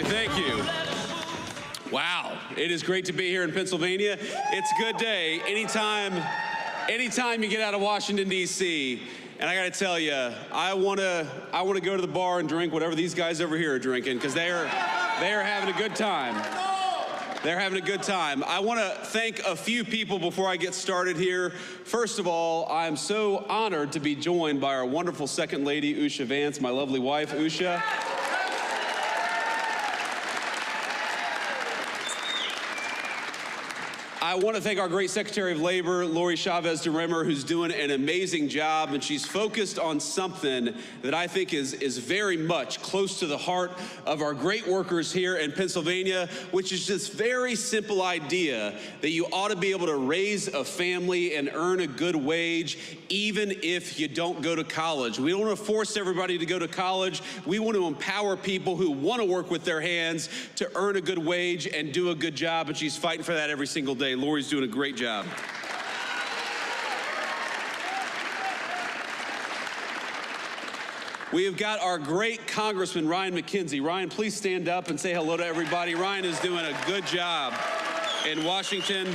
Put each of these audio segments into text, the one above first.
Thank you. Wow, it is great to be here in Pennsylvania. It's a good day anytime you get out of Washington, D.C. And I got to tell you, I want to go to the bar and drink whatever these guys over here are drinking, because they are having a good time. They're having a good time. I want to thank a few people before I get started here. First of all, I'm so honored to be joined by our wonderful second lady, Usha Vance, my lovely wife, Usha. I want to thank our great Secretary of Labor, Lori Chavez DeRimmer, who's doing an amazing job, and she's focused on something that I think is very much close to the heart of our great workers here in Pennsylvania, which is this very simple idea that you ought to be able to raise a family and earn a good wage even if you don't go to college. We don't want to force everybody to go to college. We want to empower people who want to work with their hands to earn a good wage and do a good job, and she's fighting for that every single day. Lori's doing a great job. We have got our great Congressman, Ryan McKenzie. Ryan, please stand up and say hello to everybody. Ryan is doing a good job in Washington.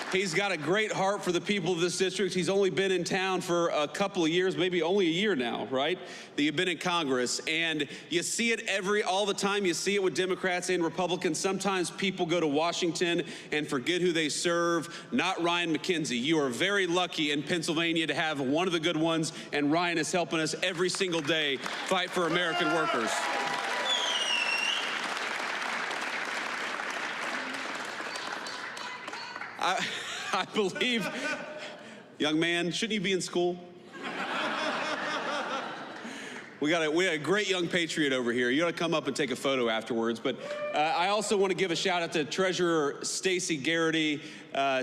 He's got a great heart for the people of this district. He's only been in town for a couple of years, maybe only a year now, right? That you've been in Congress. And you see it all the time. You see it with Democrats and Republicans. Sometimes people go to Washington and forget who they serve. Not Ryan McKenzie. You are very lucky in Pennsylvania to have one of the good ones, and Ryan is helping us every single day fight for American workers. I believe, young man, shouldn't you be in school? We got a great young patriot over here. You ought to come up and take a photo afterwards. But I also want to give a shout out to Treasurer Stacey Garrity.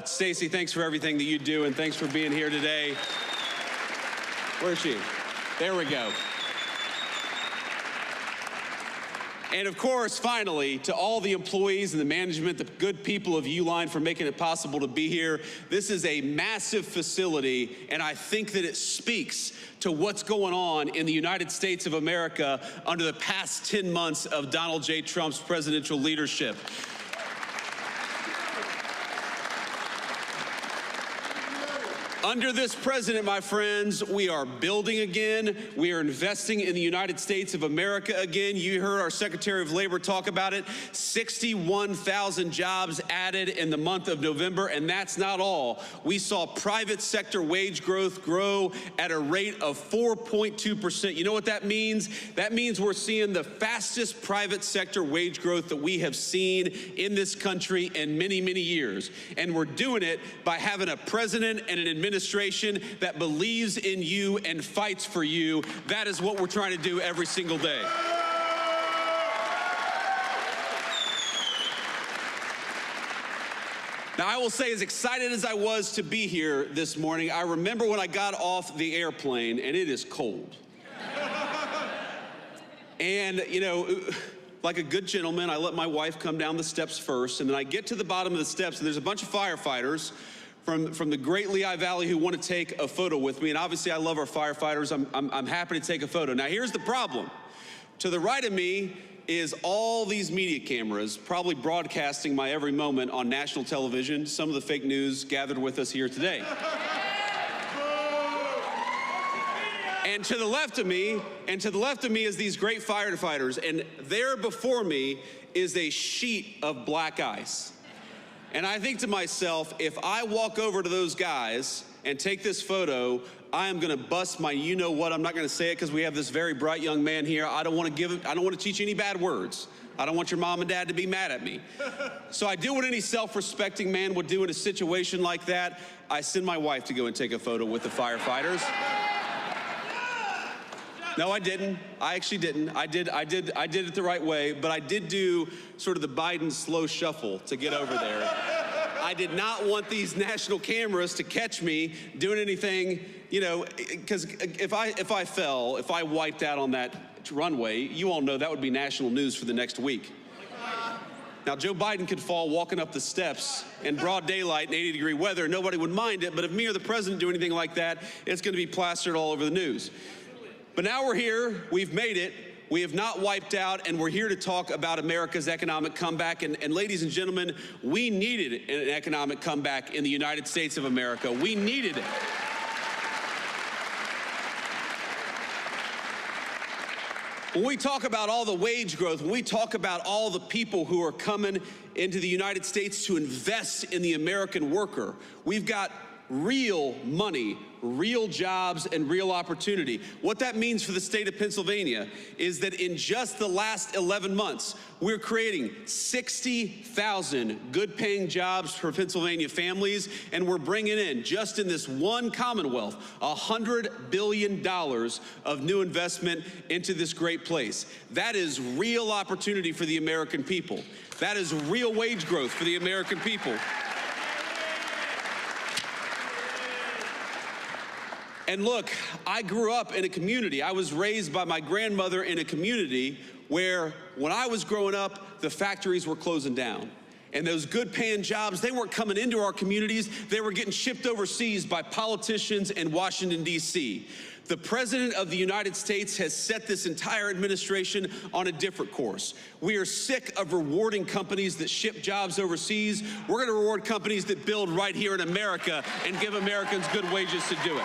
Stacey, thanks for everything that you do, and thanks for being here today. Where is she? There we go. And of course, finally, to all the employees and the management, the good people of Uline for making it possible to be here. This is a massive facility, and I think that it speaks to what's going on in the United States of America under the past 10 months of Donald J. Trump's presidential leadership. Under this president, my friends, we are building again. We are investing in the United States of America again. You heard our Secretary of Labor talk about it. 61,000 jobs added in the month of November, and that's not all. We saw private sector wage growth grow at a rate of 4.2%. You know what that means? That means we're seeing the fastest private sector wage growth that we have seen in this country in many, many years. And we're doing it by having a president and an administration that believes in you and fights for you. That is what we're trying to do every single day. Now, I will say, as excited as I was to be here this morning, I remember when I got off the airplane, and it is cold. And, you know, like a good gentleman, I let my wife come down the steps first, and then I get to the bottom of the steps, and there's a bunch of firefighters from the great Lehigh Valley who want to take a photo with me. And obviously, I love our firefighters. I'm happy to take a photo. Now, here's the problem. To the right of me is all these media cameras, probably broadcasting my every moment on national television. Some of the fake news gathered with us here today. And to the left of me, is these great firefighters. And there before me is a sheet of black ice. And I think to myself, if I walk over to those guys and take this photo, I am gonna bust my you-know-what. I'm not gonna say it because we have this very bright young man here. I don't want to teach any bad words. I don't want your mom and dad to be mad at me. So I do what any self-respecting man would do in a situation like that. I send my wife to go and take a photo with the firefighters. No, I didn't. I actually didn't. I did it the right way, but I did do sort of the Biden slow shuffle to get over there. I I did not want these national cameras to catch me doing anything, you know, because if I wiped out on that runway, you all know that would be national news for the next week. Now, Joe Biden could fall walking up the steps in broad daylight in 80-degree weather. Nobody would mind it, but if me or the president do anything like that, it's going to be plastered all over the news. But now we're here. We've made it. We have not wiped out, and we're here to talk about America's economic comeback. And ladies and gentlemen, we needed an economic comeback in the United States of America. We needed it. When we talk about all the wage growth, when we talk about all the people who are coming into the United States to invest in the American worker, we've got real money, real jobs, and real opportunity. What that means for the state of Pennsylvania is that in just the last 11 months, we're creating 60,000 good-paying jobs for Pennsylvania families, and we're bringing in, just in this one Commonwealth, $100 billion of new investment into this great place. That is real opportunity for the American people. That is real wage growth for the American people. And look, I grew up in a community. I was raised by my grandmother in a community where, when I was growing up, the factories were closing down. And those good-paying jobs, they weren't coming into our communities. They were getting shipped overseas by politicians in Washington, D.C. The President of the United States has set this entire administration on a different course. We are sick of rewarding companies that ship jobs overseas. We're going to reward companies that build right here in America and give Americans good wages to do it.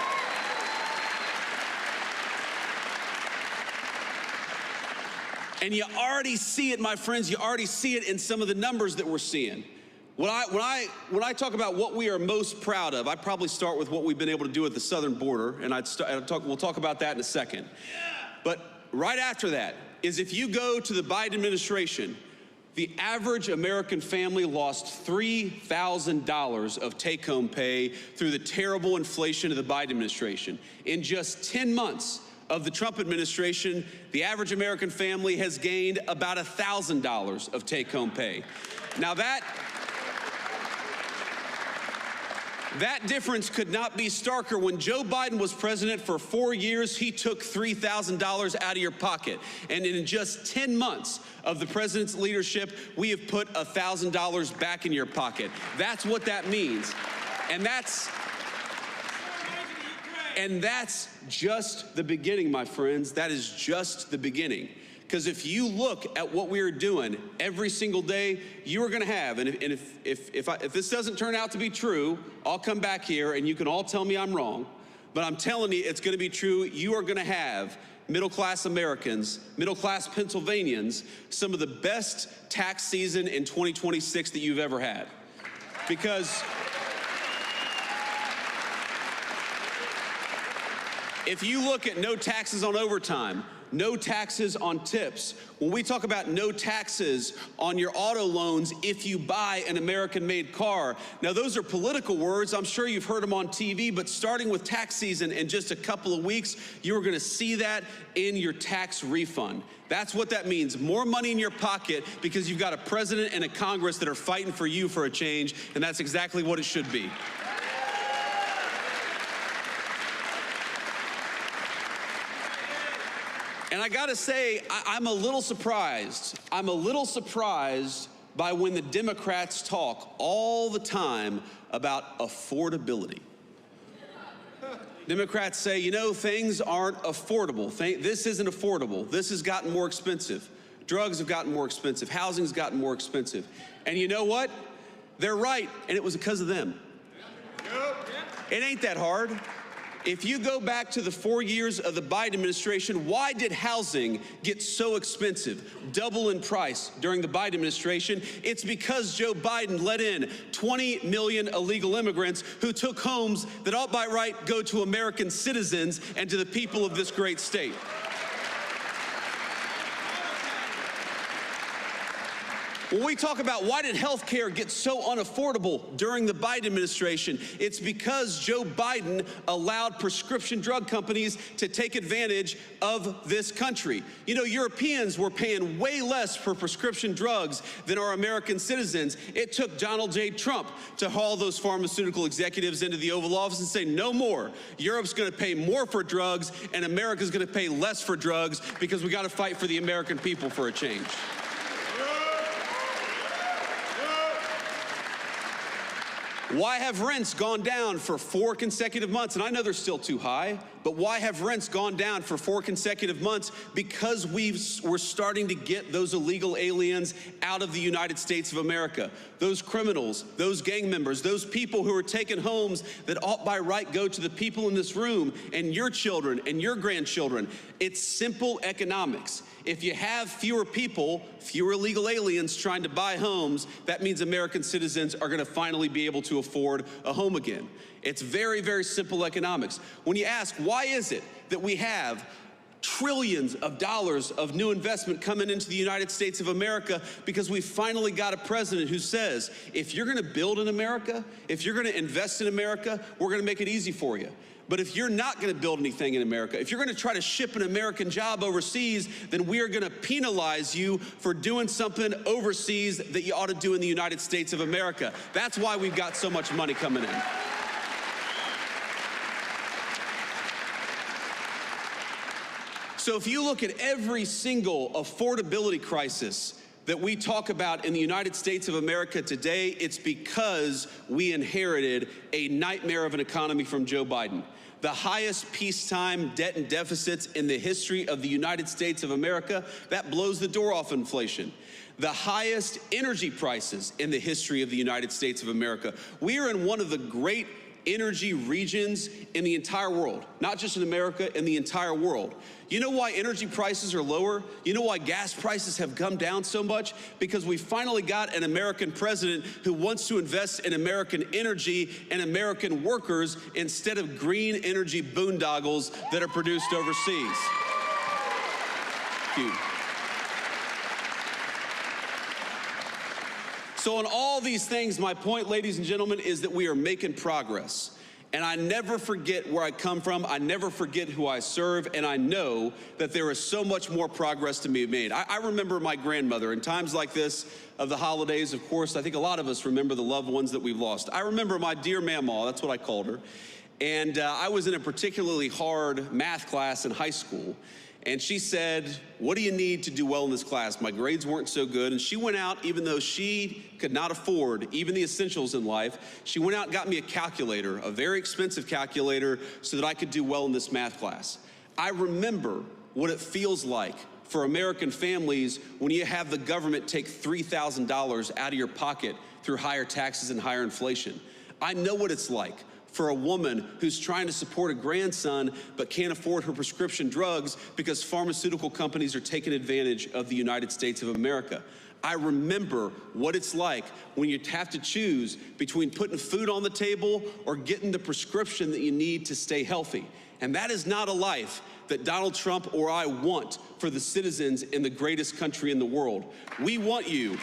And you already see it, my friends. You already see it in some of the numbers that we're seeing. When I talk about what we are most proud of, I probably start with what we've been able to do at the southern border, and we'll talk about that in a second. But right after that is, if you go to the Biden administration, the average American family lost $3,000 of take-home pay through the terrible inflation of the Biden administration. In just 10 months of the Trump administration, the average American family has gained about $1,000 of take-home pay. Now that difference could not be starker. When Joe Biden was president for 4 years, he took $3,000 out of your pocket. And in just 10 months of the president's leadership, we have put $1,000 back in your pocket. That's what that means. And that's just the beginning, my friends. That is just the beginning. Because if you look at what we are doing every single day, you are going to have, and if this doesn't turn out to be true, I'll come back here and you can all tell me I'm wrong, but I'm telling you it's going to be true. You are going to have middle-class Americans, middle-class Pennsylvanians, some of the best tax season in 2026 that you've ever had. Because if you look at no taxes on overtime, no taxes on tips, when we talk about no taxes on your auto loans if you buy an American-made car, now those are political words. I'm sure you've heard them on TV, but starting with tax season in just a couple of weeks, you are going to see that in your tax refund. That's what that means. More money in your pocket because you've got a president and a Congress that are fighting for you for a change, and that's exactly what it should be. And I gotta say, I'm a little surprised. I'm a little surprised by when the Democrats talk all the time about affordability. Democrats say, you know, things aren't affordable. This isn't affordable. This has gotten more expensive. Drugs have gotten more expensive. Housing's gotten more expensive. And you know what? They're right, and it was because of them. It ain't that hard. If you go back to the 4 years of the Biden administration, why did housing get so expensive, double in price during the Biden administration? It's because Joe Biden let in 20 million illegal immigrants who took homes that ought by right go to American citizens and to the people of this great state. When we talk about why did health care get so unaffordable during the Biden administration, it's because Joe Biden allowed prescription drug companies to take advantage of this country. You know, Europeans were paying way less for prescription drugs than our American citizens. It took Donald J. Trump to haul those pharmaceutical executives into the Oval Office and say, no more. Europe's going to pay more for drugs, and America's going to pay less for drugs because we got to fight for the American people for a change. Why have rents gone down for 4 consecutive months? And I know they're still too high, but why have rents gone down for 4 consecutive months? Because we're starting to get those illegal aliens out of the United States of America. Those criminals, those gang members, those people who are taking homes that ought by right go to the people in this room and your children and your grandchildren. It's simple economics. If you have fewer people, fewer illegal aliens trying to buy homes, that means American citizens are going to finally be able to afford a home again. It's very, very simple economics. When you ask, why is it that we have trillions of dollars of new investment coming into the United States of America? Because we finally got a president who says, if you're going to build in America, if you're going to invest in America, we're going to make it easy for you. But if you're not going to build anything in America, if you're going to try to ship an American job overseas, then we are going to penalize you for doing something overseas that you ought to do in the United States of America. That's why we've got so much money coming in. So if you look at every single affordability crisis that we talk about in the United States of America today, it's because we inherited a nightmare of an economy from Joe Biden. The highest peacetime debt and deficits in the history of the United States of America. That blows the door off inflation. The highest energy prices in the history of the United States of America. We are in one of the great energy regions in the entire world, not just in America, in the entire world. You know why energy prices are lower? You know why gas prices have come down so much? Because we finally got an American president who wants to invest in American energy and American workers instead of green energy boondoggles that are produced overseas. Thank you. So on all these things, my point, ladies and gentlemen, is that we are making progress. And I never forget where I come from. I never forget who I serve. And I know that there is so much more progress to be made. I remember my grandmother in times like this of the holidays. Of course, I think a lot of us remember the loved ones that we've lost. I remember my dear Mamaw, that's what I called her. And I was in a particularly hard math class in high school. And she said, what do you need to do well in this class? My grades weren't so good. And she went out, even though she could not afford even the essentials in life, she went out and got me a calculator, a very expensive calculator, so that I could do well in this math class. I remember what it feels like for American families when you have the government take $3,000 out of your pocket through higher taxes and higher inflation. I know what it's like for a woman who's trying to support a grandson but can't afford her prescription drugs because pharmaceutical companies are taking advantage of the United States of America. I remember what it's like when you have to choose between putting food on the table or getting the prescription that you need to stay healthy. And that is not a life that Donald Trump or I want for the citizens in the greatest country in the world. We want you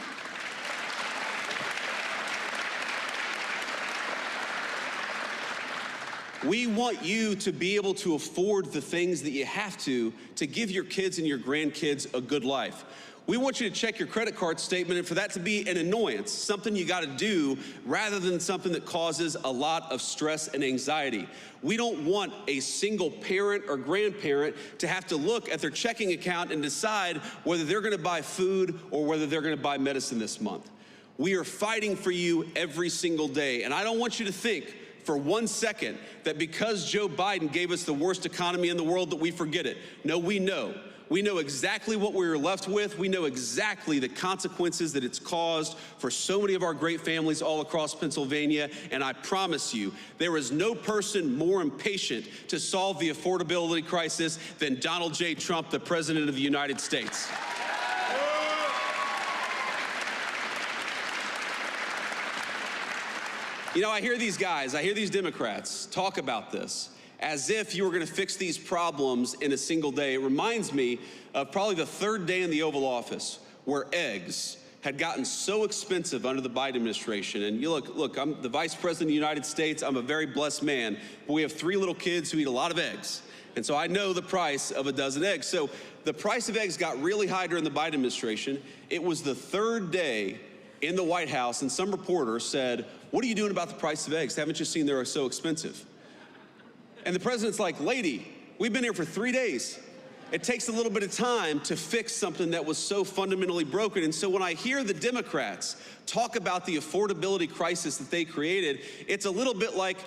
to be able to afford the things that you have to give your kids and your grandkids a good life. We want you to check your credit card statement and for that to be an annoyance, something you got to do rather than something that causes a lot of stress and anxiety. We don't want a single parent or grandparent to have to look at their checking account and decide whether they're going to buy food or whether they're going to buy medicine this month. We are fighting for you every single day, and I don't want you to think for 1 second that because Joe Biden gave us the worst economy in the world that we forget it. No, we know. We know exactly what we were left with. We know exactly the consequences that it's caused for so many of our great families all across Pennsylvania. And I promise you, there is no person more impatient to solve the affordability crisis than Donald J. Trump, the President of the United States. You know, I hear these guys, I hear these Democrats talk about this as if you were going to fix these problems in a single day. It reminds me of probably the third day in the Oval Office where eggs had gotten so expensive under the Biden administration. And you look, I'm the Vice President of the United States. I'm a very blessed man, but we have 3 little kids who eat a lot of eggs. And so I know the price of a dozen eggs. So the price of eggs got really high during the Biden administration. It was the 3rd day in the White House, and some reporter said, "What are you doing about the price of eggs? Haven't you seen they're so expensive?" And the president's like, "Lady, we've been here for 3 days. It takes a little bit of time to fix something that was so fundamentally broken." And so when I hear the Democrats talk about the affordability crisis that they created, it's a little bit like,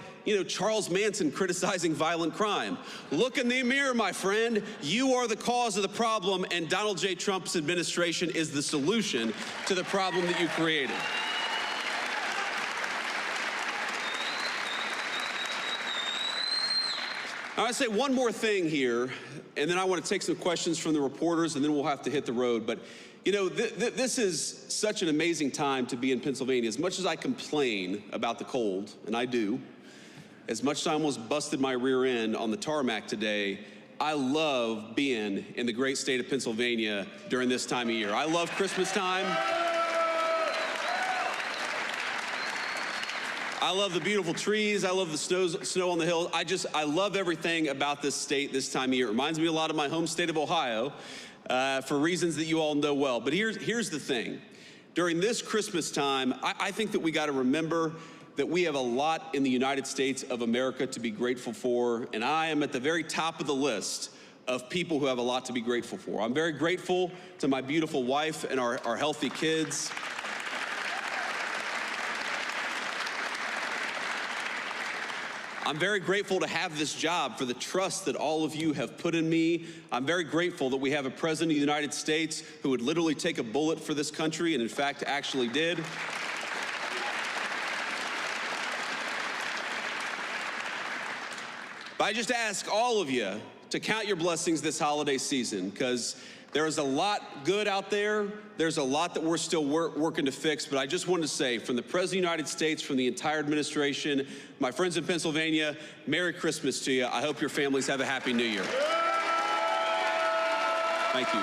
Charles Manson criticizing violent crime. Look in the mirror, my friend. You are the cause of the problem, and Donald J. Trump's administration is the solution to the problem that you created. I want to say one more thing here, and then I want to take some questions from the reporters, and then we'll have to hit the road. But, this is such an amazing time to be in Pennsylvania. As much as I complain about the cold, and I do, as much as I almost busted my rear end on the tarmac today, I love being in the great state of Pennsylvania during this time of year. I love Christmas time. I love the beautiful trees. I love the snow on the hills. I love everything about this state this time of year. It reminds me a lot of my home state of Ohio for reasons that you all know well. But here's the thing. During this Christmas time, I think that we got to remember that we have a lot in the United States of America to be grateful for. And I am at the very top of the list of people who have a lot to be grateful for. I'm very grateful to my beautiful wife and our healthy kids. I'm very grateful to have this job, for the trust that all of you have put in me. I'm very grateful that we have a president of the United States who would literally take a bullet for this country, and in fact actually did. But I just ask all of you to count your blessings this holiday season, because there is a lot good out there. There's a lot that we're still working to fix. But I just wanted to say, from the President of the United States, from the entire administration, my friends in Pennsylvania, Merry Christmas to you. I hope your families have a Happy New Year. Thank you.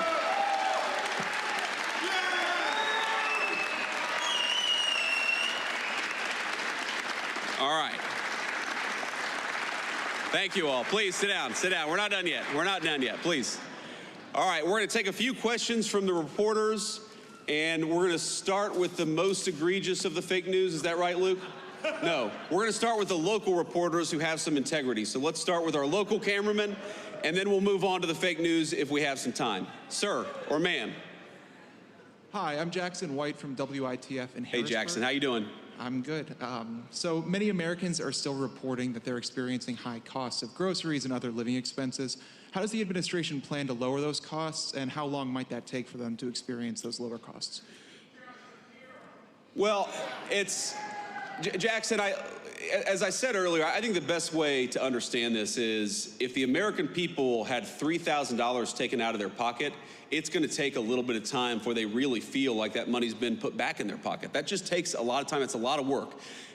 All right. Thank you all. Please sit down. Sit down. We're not done yet. We're not done yet. Please. All right, we're going to take a few questions from the reporters, and we're going to start with the most egregious of the fake news. Is that right, Luke? No. We're going to start with the local reporters who have some integrity. So let's start with our local cameraman, and then we'll move on to the fake news if we have some time. Sir or ma'am? Hi, I'm Jackson White from WITF in Harrisburg. Hey, Jackson. How you doing? I'm good. So many Americans are still reporting that they're experiencing high costs of groceries and other living expenses. How does the administration plan to lower those costs, and how long might that take for them to experience those lower costs? Well, Jackson, as I said earlier, I think the best way to understand this is if the American people had $3,000 taken out of their pocket, it's going to take a little bit of time before they really feel like that money's been put back in their pocket. That just takes a lot of time. It's a lot of work.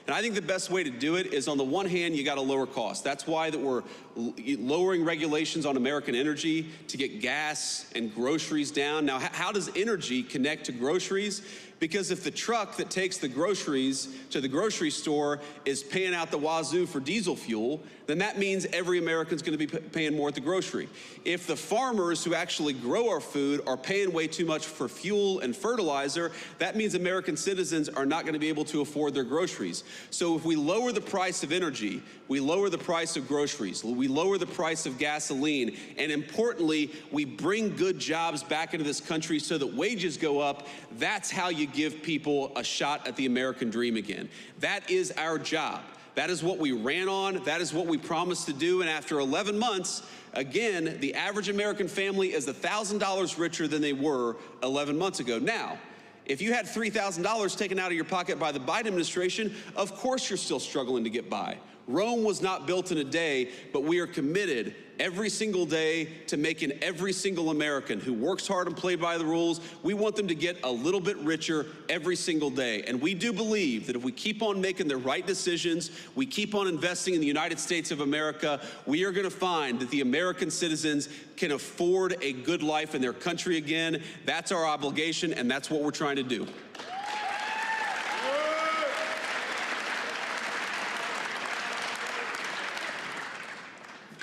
And I think the best way to do it is, on the one hand, you got to lower costs. That's why that we're lowering regulations on American energy to get gas and groceries down. Now, how does energy connect to groceries? Because if the truck that takes the groceries to the grocery store is paying out the wazoo for diesel fuel, then that means every American's going to be paying more at the grocery. If the farmers who actually grow our food are paying way too much for fuel and fertilizer, that means American citizens are not going to be able to afford their groceries. So if we lower the price of energy, we lower the price of groceries, we lower the price of gasoline, and importantly, we bring good jobs back into this country so that wages go up, that's how you give people a shot at the American dream again. That is our job. That is what we ran on. That is what we promised to do. And after 11 months, again, the average American family is $1,000 richer than they were 11 months ago. Now, if you had $3,000 taken out of your pocket by the Biden administration, of course you're still struggling to get by. Rome was not built in a day, but we are committed every single day to making every single American who works hard and plays by the rules, we want them to get a little bit richer every single day. And we do believe that if we keep on making the right decisions, we keep on investing in the United States of America, we are going to find that the American citizens can afford a good life in their country again. That's our obligation, and that's what we're trying to do.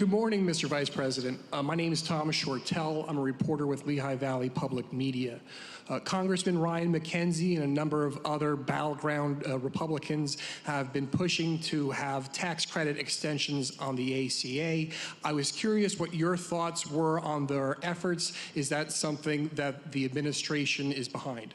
Good morning, Mr. Vice President. My name is Thomas Shortell. I'm a reporter with Lehigh Valley Public Media. Congressman Ryan McKenzie and a number of other battleground Republicans have been pushing to have tax credit extensions on the ACA. I was curious what your thoughts were on their efforts. Is that something that the administration is behind?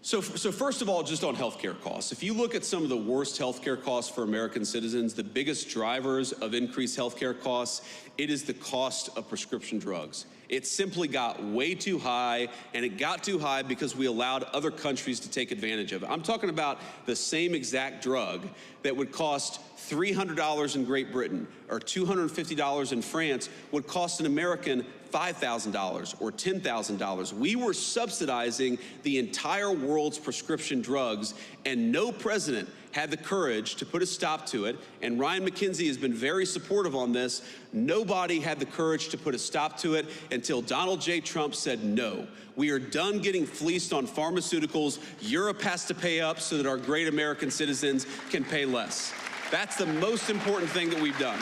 So first of all, just on healthcare costs, if you look at some of the worst healthcare costs for American citizens, the biggest drivers of increased healthcare costs, it is the cost of prescription drugs. It simply got way too high, and it got too high because we allowed other countries to take advantage of it. I'm talking about the same exact drug that would cost $300 in Great Britain or $250 in France would cost an American $5,000 or $10,000. We were subsidizing the entire world's prescription drugs, and no president had the courage to put a stop to it. And Ryan McKenzie has been very supportive on this. Nobody had the courage to put a stop to it until Donald J. Trump said no. We are done getting fleeced on pharmaceuticals. Europe has to pay up so that our great American citizens can pay less. That's the most important thing that we've done.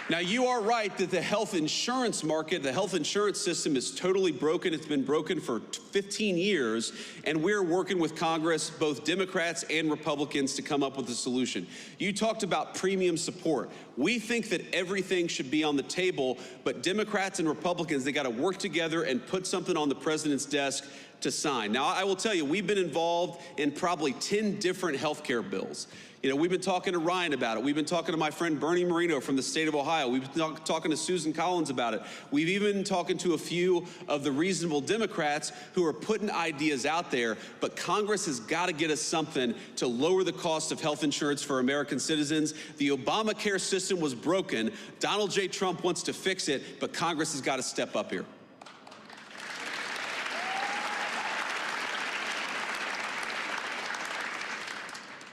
Now, you are right that the health insurance market, the health insurance system is totally broken. It's been broken for 15 years, and we're working with Congress, both Democrats and Republicans, to come up with a solution. You talked about premium support. We think that everything should be on the table, but Democrats and Republicans, they got to work together and put something on the president's desk to sign. Now, I will tell you, we've been involved in probably 10 different health care bills. You know, we've been talking to Ryan about it. We've been talking to my friend Bernie Moreno from the state of Ohio. We've been talking to Susan Collins about it. We've even been talking to a few of the reasonable Democrats who are putting ideas out there. But Congress has got to get us something to lower the cost of health insurance for American citizens. The Obamacare system was broken. Donald J. Trump wants to fix it, but Congress has got to step up here.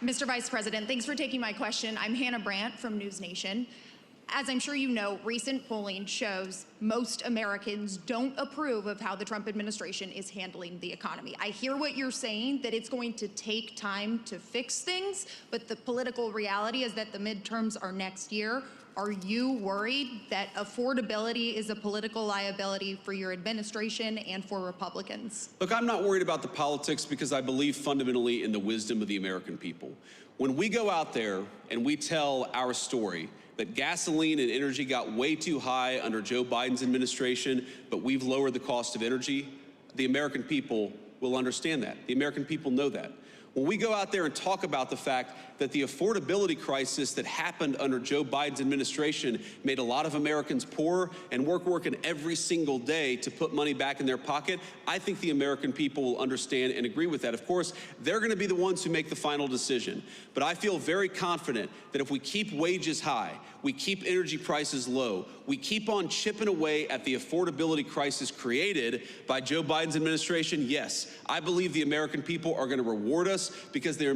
Mr. Vice President, thanks for taking my question. I'm Hannah Brandt from News Nation. As I'm sure you know, recent polling shows most Americans don't approve of how the Trump administration is handling the economy. I hear what you're saying, that it's going to take time to fix things, but the political reality is that the midterms are next year. Are you worried that affordability is a political liability for your administration and for Republicans? Look, I'm not worried about the politics because I believe fundamentally in the wisdom of the American people. When we go out there and we tell our story that gasoline and energy got way too high under Joe Biden's administration, but we've lowered the cost of energy, the American people will understand that. The American people know that. When we go out there and talk about the fact that the affordability crisis that happened under Joe Biden's administration made a lot of Americans poor and working every single day to put money back in their pocket, I think the American people will understand and agree with that. Of course, they're going to be the ones who make the final decision. But I feel very confident that if we keep wages high, we keep energy prices low, we keep on chipping away at the affordability crisis created by Joe Biden's administration, yes, I believe the American people are going to reward us because the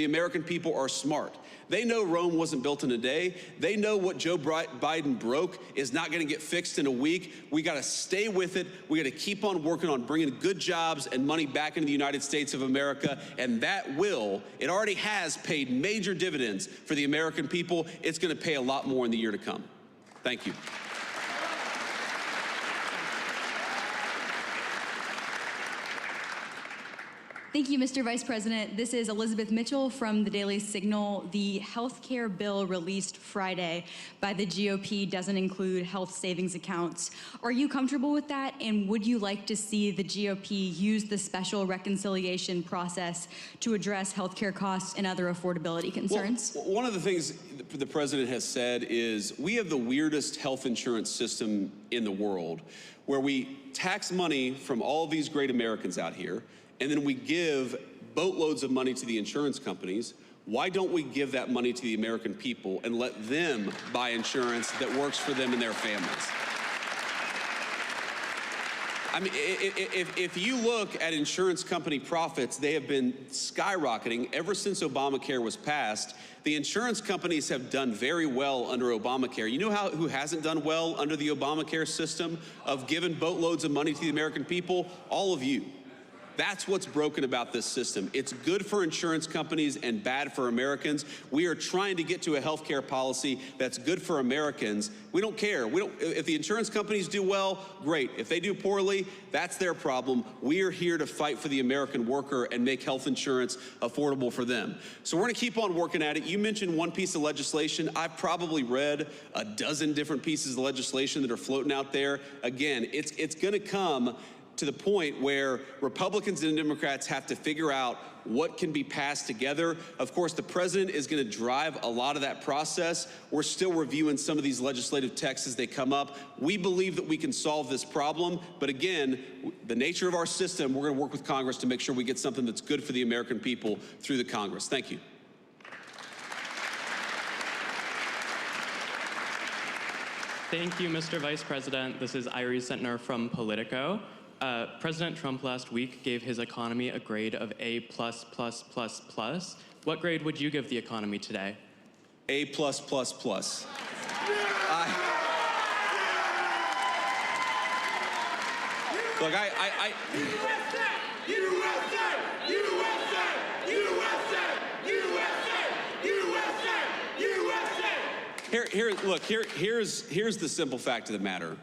American people are smart. They know Rome wasn't built in a day. They know what Joe Biden broke is not going to get fixed in a week. We got to stay with it. We got to keep on working on bringing good jobs and money back into the United States of America. And that it already has paid major dividends for the American people. It's going to pay a lot more in the year to come. Thank you. Thank you, Mr. Vice President. This is Elizabeth Mitchell from the Daily Signal. The health care bill released Friday by the GOP doesn't include health savings accounts. Are you comfortable with that? And would you like to see the GOP use the special reconciliation process to address health care costs and other affordability concerns? Well, one of the things the president has said is we have the weirdest health insurance system in the world, where we tax money from all these great Americans out here, and then we give boatloads of money to the insurance companies. Why don't we give that money to the American people and let them buy insurance that works for them and their families? I mean, if you look at insurance company profits, they have been skyrocketing ever since Obamacare was passed. The insurance companies have done very well under Obamacare. You know who hasn't done well under the Obamacare system of giving boatloads of money to the American people? All of you. That's what's broken about this system. It's good for insurance companies and bad for Americans. We are trying to get to a healthcare policy that's good for Americans. We don't care. If the insurance companies do well, great. If they do poorly, that's their problem. We are here to fight for the American worker and make health insurance affordable for them. So we're going to keep on working at it. You mentioned one piece of legislation. I've probably read a dozen different pieces of legislation that are floating out there. Again, it's going to come to the point where Republicans and Democrats have to figure out what can be passed together. Of course, the president is going to drive a lot of that process. We're still reviewing some of these legislative texts as they come up. We believe that we can solve this problem, but again, the nature of our system, we're going to work with Congress to make sure we get something that's good for the American people through the Congress. Thank you. Thank you, Mr. Vice President. This is Iris Sentner from Politico. President Trump last week gave his economy a grade of A++++. What grade would you give the economy today? A++++. Look, Here's the simple fact of the matter.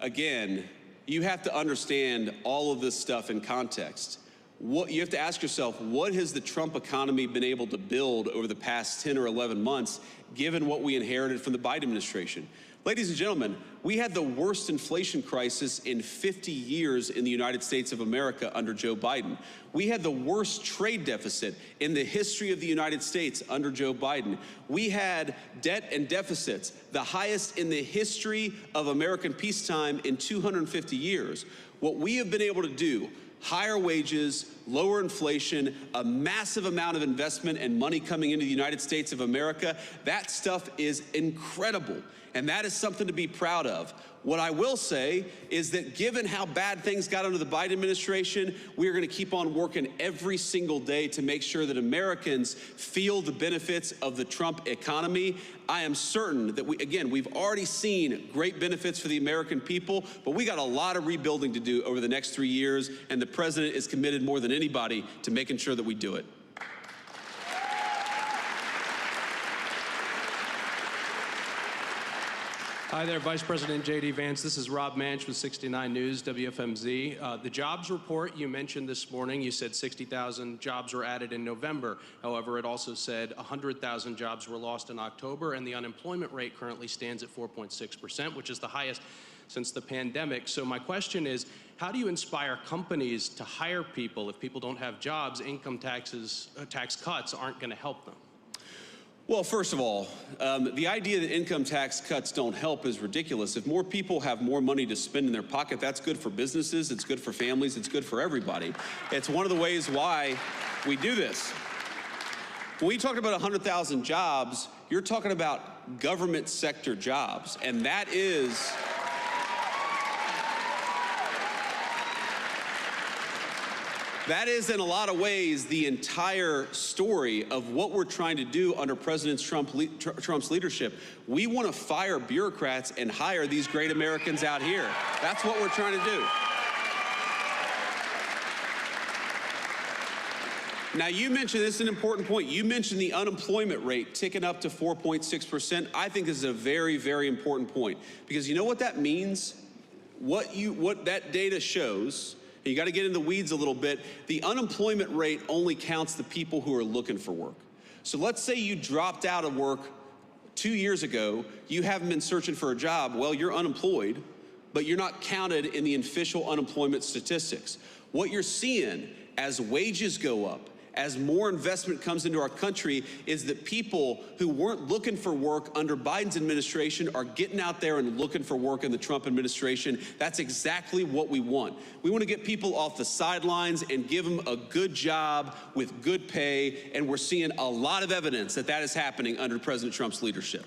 Again, you have to understand all of this stuff in context. You have to ask yourself, what has the Trump economy been able to build over the past 10 or 11 months, given what we inherited from the Biden administration? Ladies and gentlemen, we had the worst inflation crisis in 50 years in the United States of America under Joe Biden. We had the worst trade deficit in the history of the United States under Joe Biden. We had debt and deficits, the highest in the history of American peacetime in 250 years. What we have been able to do, higher wages, lower inflation, a massive amount of investment and money coming into the United States of America, that stuff is incredible. And that is something to be proud of. What I will say is that given how bad things got under the Biden administration, we are going to keep on working every single day to make sure that Americans feel the benefits of the Trump economy. I am certain that we've already seen great benefits for the American people, but we got a lot of rebuilding to do over the next 3 years, and the president is committed more than anybody to making sure that we do it. Hi there, Vice President J.D. Vance. This is Rob Manch with 69 News, WFMZ. The jobs report you mentioned this morning, you said 60,000 jobs were added in November. However, it also said 100,000 jobs were lost in October, and the unemployment rate currently stands at 4.6%, which is the highest since the pandemic. So my question is, how do you inspire companies to hire people if people don't have jobs? Income tax cuts aren't going to help them. Well, first of all, the idea that income tax cuts don't help is ridiculous. If more people have more money to spend in their pocket, that's good for businesses, it's good for families, it's good for everybody. It's one of the ways why we do this. When we talk about 100,000 jobs, you're talking about government sector jobs, and that is in a lot of ways the entire story of what we're trying to do under President Trump's leadership. We want to fire bureaucrats and hire these great Americans out here. That's what we're trying to do. Now, you mentioned, this is an important point, you mentioned the unemployment rate ticking up to 4.6%. I think this is a very, very important point, because you know what that means? What that data shows, you got to get in the weeds a little bit. The unemployment rate only counts the people who are looking for work. So let's say you dropped out of work 2 years ago, you haven't been searching for a job. Well, you're unemployed, but you're not counted in the official unemployment statistics. What you're seeing as wages go up, as more investment comes into our country, is that people who weren't looking for work under Biden's administration are getting out there and looking for work in the Trump administration. That's exactly what we want. We want to get people off the sidelines and give them a good job with good pay, and we're seeing a lot of evidence that that is happening under President Trump's leadership.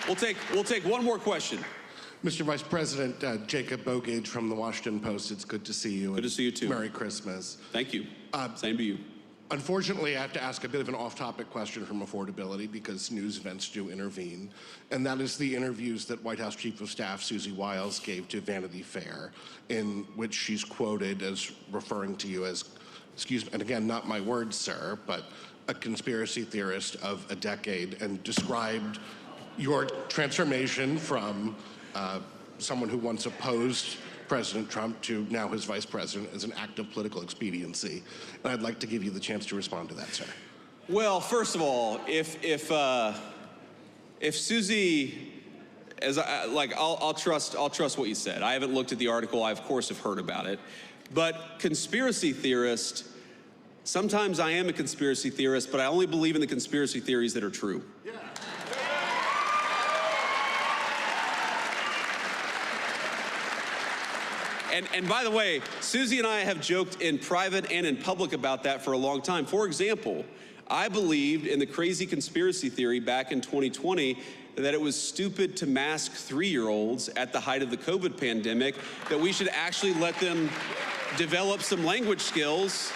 We'll take one more question. Mr. Vice President, Jacob Bogage from the Washington Post. It's good to see you. Good to see you too. Merry Christmas. Thank you. Same to you. Unfortunately, I have to ask a bit of an off-topic question from affordability because news events do intervene, and that is the interviews that White House Chief of Staff Susie Wiles gave to Vanity Fair, in which she's quoted as referring to you as, excuse me, and again, not my words, sir, but a conspiracy theorist of a decade, and described your transformation from someone who once opposed President Trump to now his vice president as an act of political expediency. And I'd like to give you the chance to respond to that, sir. Well, first of all, if Susie, I'll trust what you said. I haven't looked at the article. I of course have heard about it, but conspiracy theorist. Sometimes I am a conspiracy theorist, but I only believe in the conspiracy theories that are true. Yeah. And by the way, Susie and I have joked in private and in public about that for a long time. For example, I believed in the crazy conspiracy theory back in 2020 that it was stupid to mask 3-year-olds at the height of the COVID pandemic, that we should actually let them develop some language skills.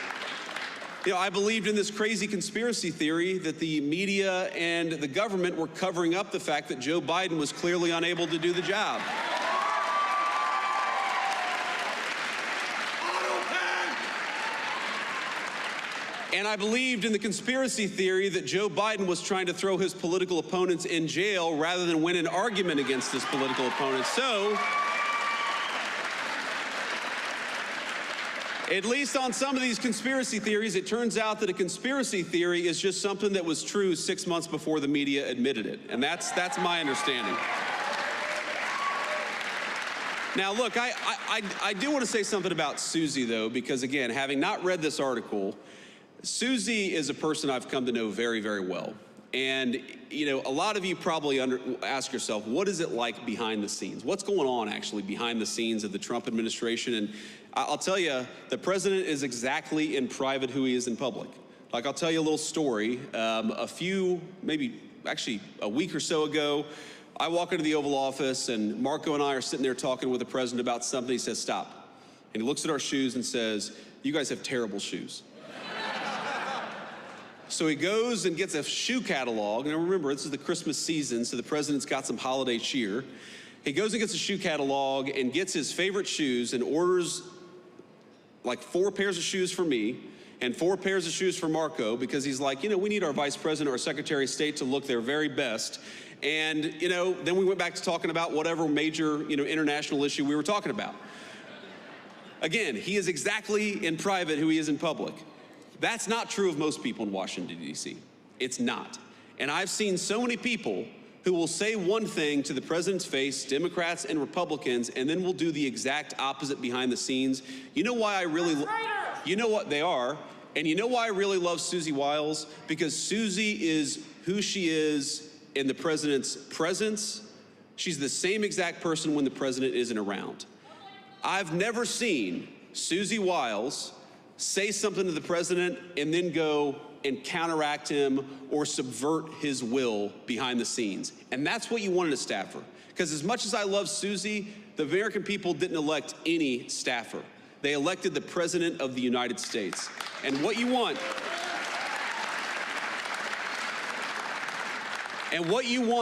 You know, I believed in this crazy conspiracy theory that the media and the government were covering up the fact that Joe Biden was clearly unable to do the job. And I believed in the conspiracy theory that Joe Biden was trying to throw his political opponents in jail rather than win an argument against his political opponents. So, at least on some of these conspiracy theories, it turns out that a conspiracy theory is just something that was true 6 months before the media admitted it. And that's my understanding. Now, look, I do want to say something about Susie, though, because, again, having not read this article, Susie is a person I've come to know very, very well. And, you know, a lot of you probably ask yourself, what is it like behind the scenes? What's going on, actually, behind the scenes of the Trump administration? And I'll tell you, the president is exactly in private who he is in public. Like, I'll tell you a little story. Maybe a week or so ago, I walk into the Oval Office, and Marco and I are sitting there talking with the president about something. He says, stop. And he looks at our shoes and says, you guys have terrible shoes. So he goes and gets a shoe catalog. And remember, this is the Christmas season, so the president's got some holiday cheer. He goes and gets a shoe catalog and gets his favorite shoes and orders like 4 pairs of shoes for me and 4 pairs of shoes for Marco, because he's like, you know, we need our vice president or secretary of state to look their very best. And, you know, then we went back to talking about whatever major, you know, international issue we were talking about. Again, he is exactly in private who he is in public. That's not true of most people in Washington, D.C. It's not. And I've seen so many people who will say one thing to the president's face, Democrats and Republicans, and then will do the exact opposite behind the scenes. You know why I really, you know what they are, and you know why I really love Susie Wiles? Because Susie is who she is in the president's presence. She's the same exact person when the president isn't around. I've never seen Susie Wiles say something to the president and then go and counteract him or subvert his will behind the scenes. And that's what you want in a staffer. Because as much as I love Susie, the American people didn't elect any staffer. They elected the President of the United States. And what you want,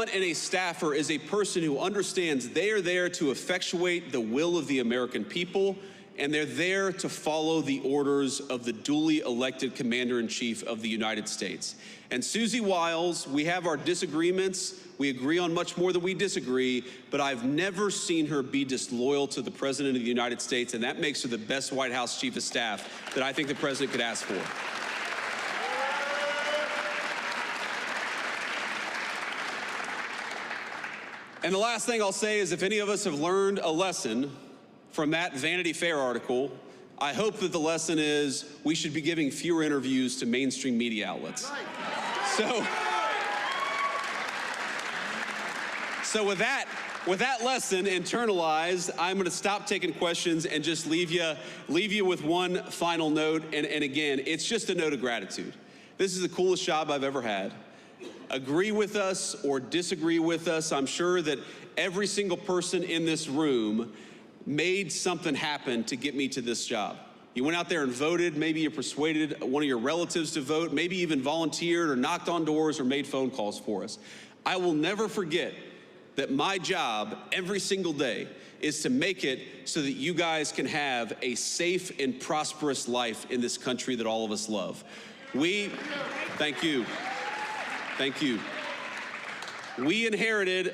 in a staffer is a person who understands they are there to effectuate the will of the American people, and they're there to follow the orders of the duly elected Commander-in-Chief of the United States. And Susie Wiles, we have our disagreements. We agree on much more than we disagree, but I've never seen her be disloyal to the President of the United States, and that makes her the best White House Chief of Staff that I think the President could ask for. And the last thing I'll say is, if any of us have learned a lesson from that Vanity Fair article, I hope that the lesson is we should be giving fewer interviews to mainstream media outlets. So with that lesson internalized, I'm going to stop taking questions and just leave you with one final note. And again, it's just a note of gratitude. This is the coolest job I've ever had. Agree with us or disagree with us, I'm sure that every single person in this room made something happen to get me to this job. You went out there and voted. Maybe you persuaded one of your relatives to vote, maybe even volunteered or knocked on doors or made phone calls for us. I will never forget that my job every single day is to make it so that you guys can have a safe and prosperous life in this country that all of us love. Thank you. We inherited